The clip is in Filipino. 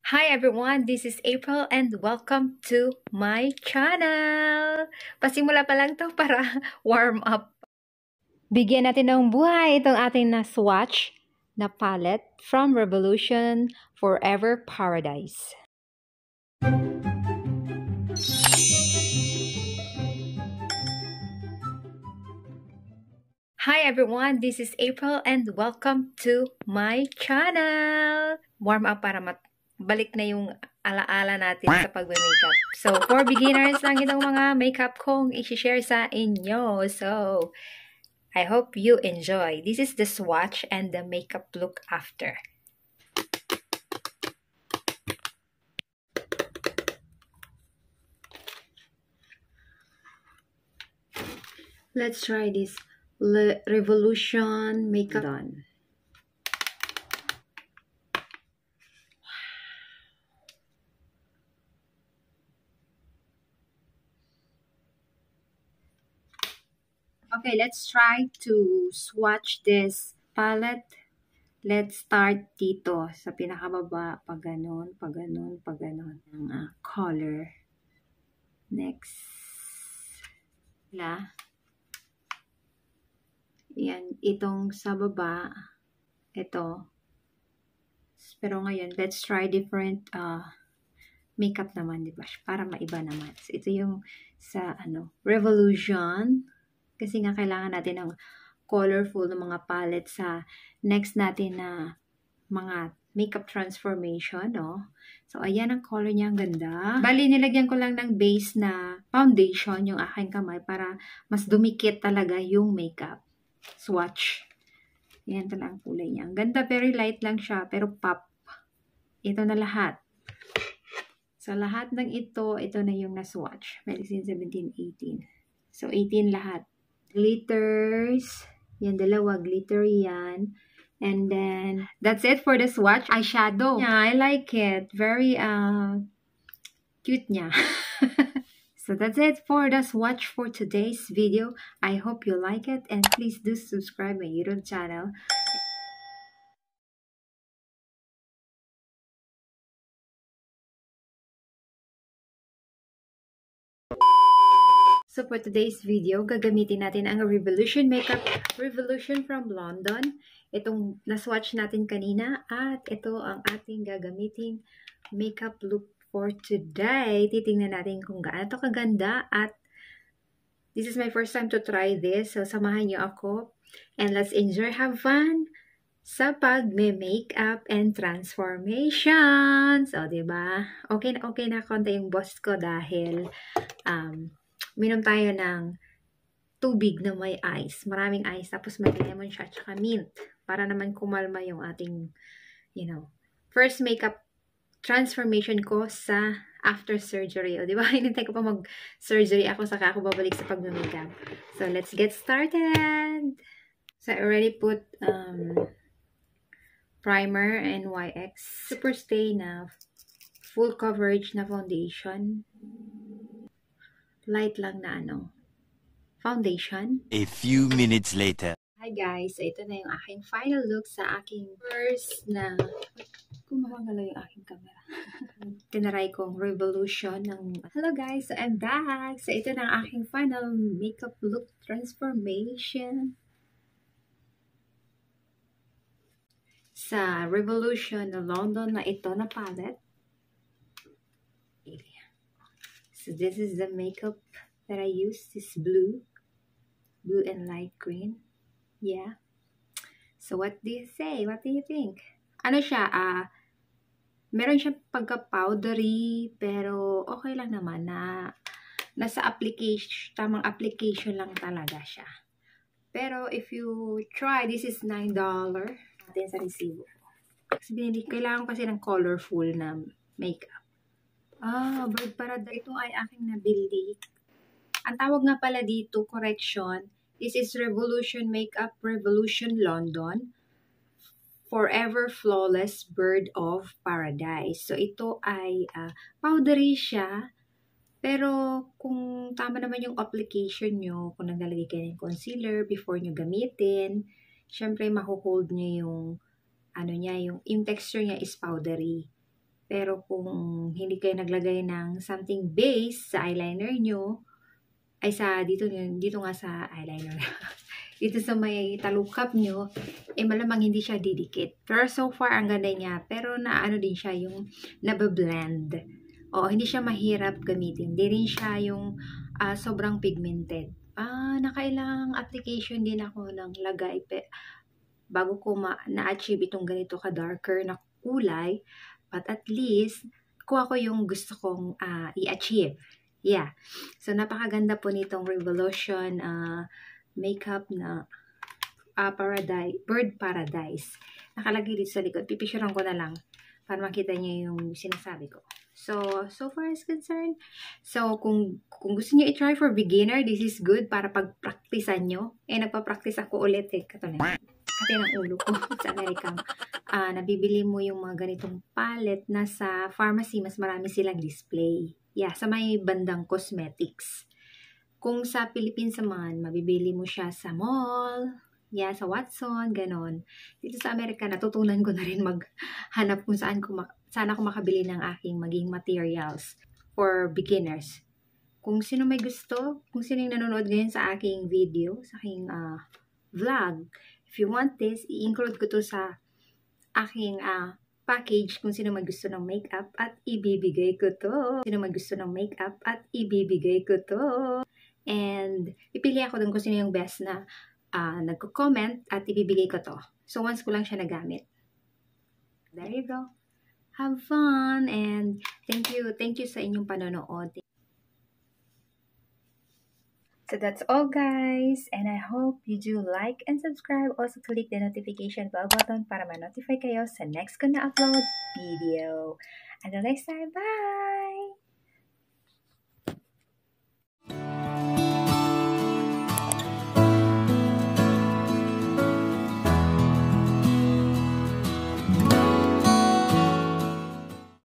Hi everyone, this is April and welcome to my channel! Pasimula pa lang to para warm up. Bigyan natin ng buhay itong ating na swatch na palette from Revolution Forever Paradise. Hi everyone, this is April and welcome to my channel! Warm up para balik na yung alaala natin sa pagme-makeup. So, for beginners lang itong mga makeup kong i-share sa inyo. So, I hope you enjoy. This is the swatch and the makeup look after. Let's try this Revolution makeup done. Okay, let's try to swatch this palette. Let's start dito sa pinakababa, pag ganon, pag ganon, pag ganon, ng color. Next. Yan, itong sa baba, ito. Pero ngayon, let's try different makeup naman, di ba? Para maiba naman. So, ito yung sa Revolution. Kasi nga kailangan natin ng colorful ng mga palette sa next natin na mga makeup transformation, no? So, ayan ang color niya, ang ganda. Bali, nilagyan ko lang ng base na foundation yung aking kamay para mas dumikit talaga yung makeup. Swatch. Ayan talaga ang kulay niya. Ang ganda, very light lang siya, pero pop. Ito na lahat. So, lahat ng ito na yung na-swatch. Medicine 17, 18. So, 18 lahat. Glitters. Yan, dalawa. Glittery yan. And then, that's it for the swatch. Eyeshadow. Yeah, I like it. Very, cute niya. So, that's it for the swatch for today's video. I hope you like it. And please do subscribe my YouTube channel. So, for today's video, gagamitin natin ang Revolution Makeup Revolution from London. Itong na-swatch natin kanina. At ito ang ating gagamiting makeup look for today. Titingnan natin kung gaano ito kaganda. At this is my first time to try this. So, samahan niyo ako. And let's enjoy, have fun sa pag-makeup and transformation. So, diba? Okay na konti yung boss ko dahil minom tayo ng tubig na may ice. Maraming ice. Tapos may lemon siya at saka mint. Para naman kumalma yung ating, first makeup transformation ko sa after surgery. O, di ba? Hinintay ko pa mag-surgery ako saka ako babalik sa pag-makeup. So, let's get started! So, I already put primer NYX Super Stay na full coverage na foundation. Light lang na foundation. A few minutes later. Hi guys, ito na yung aking final look sa aking first na kumamagala yung aking camera. Tinaray kong Revolution ng hello guys, so I'm back. So ito na ang aking final makeup look transformation sa Revolution na London na ito na palette. So this is the makeup that I use. This blue and light green. Yeah. So what do you say? What do you think? Ano siya? Meron siyang pagka-powdery, pero okay lang naman na nasa application, tamang application lang talaga siya. Pero if you try, this is $9 natin sa resibo. Kasi kailangan kasi ng colorful na makeup. Bird Paradise. Ito ay aking nabili. Ang tawag nga pala dito, correction, this is Revolution Makeup Revolution London Forever Flawless Bird of Paradise. So, ito ay powdery siya. Pero, kung tama naman yung application nyo, kung naglalagay kayo ng concealer before nyo gamitin, syempre, makuhold nyo yung, yung texture niya is powdery. Pero kung hindi kayo naglagay ng something base sa eyeliner nyo, ay dito nga sa eyeliner, dito sa may talukap nyo, malamang hindi siya didikit. Pero so far, ang ganda niya. Pero naano din siya yung nabablend. O, hindi siya mahirap gamitin. Hindi rin siya yung sobrang pigmented. Nakailang application din ako ng lagay bago ko na-achieve itong ganito ka-darker na kulay. But at least, kuha ko yung gusto kong i-achieve. Yeah. So, napakaganda po nitong Revolution makeup na Bird Paradise. Nakalagay dito sa likod. Pipicturean ko na lang para makita niyo yung sinasabi ko. So far as concerned. So, kung gusto niyo i-try for beginner, this is good para pag-practicean nyo. Nagpa-practice ako ulit Kati ng ulo ko sa America. Nabibili mo yung mga ganitong palette na sa pharmacy, mas marami silang display. Yeah, sa may bandang cosmetics. Kung sa Philippines naman, mabibili mo siya sa mall, sa Watson, ganon. Dito sa Amerika, natutunan ko na rin maghanap kung saan ako makabili ng aking maging materials for beginners. Kung sino may gusto, kung sino yung nanonood ngayon sa aking video, sa aking vlog, if you want this, i-include ko to sa aking package kung sino may gusto ng makeup at ibibigay ko to. Sino may gusto ng makeup at ibibigay ko to. And pipili ako dun kung sino yung best na nagko-comment at ibibigay ko to. So once ko lang siya nagamit. There you go. Have fun and thank you sa inyong panonood. So that's all guys, and I hope you do like and subscribe. Also click the notification bell button para ma-notify kayo sa next ko na upload video. Until next time, bye!